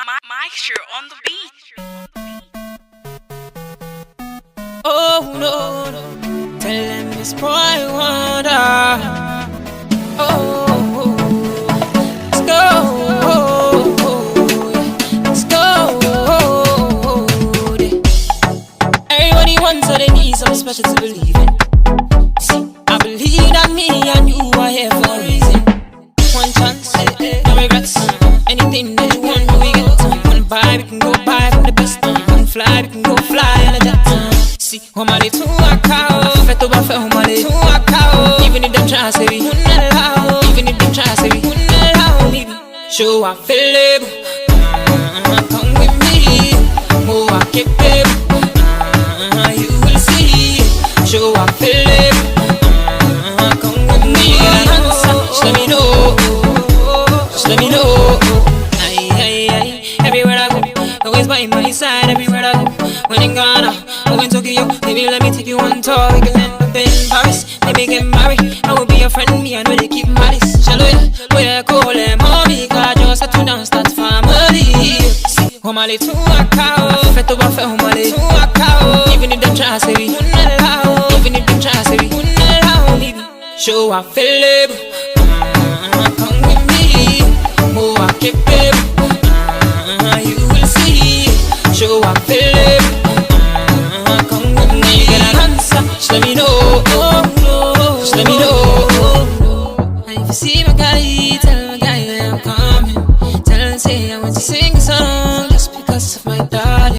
Maestro on the beat. Oh no, no. Tell them this boy wonder. Oh, let's go, let's go. Everybody wants what they need, something special to believe in. See, I believe that me and you are here for a reason. One chance, no regrets. Anything that you want, we get. One buy, we can go buy from the best. One fly, we can go fly on a jet. See, homale to a cow, feto ba fe homale to a cow. Even if them try say we wouldn't allow, even if them try say we wouldn't allow me. Show I feel it, come with me. Oh, I keep it, you will see. Show I feel it, come with me. Just let me know, just let me know. Everywhere I go, always by my side. Everywhere I go, when in Ghana, or in Tokyo, maybe let me take you on tour. We can end up in Paris, maybe get married. I will be your friend, me and we keep malice. Shallow, we call them mommy, cause just settle down, start family. See, homale to a cow, feto ba fe homale to a cow. Even if them try say we wouldn't allow, even if them try say we wouldn't allow, me show I feel it, come with me. Oh, I keep it, you will see. Show I feel it, come with me. Get an answer, just let me know.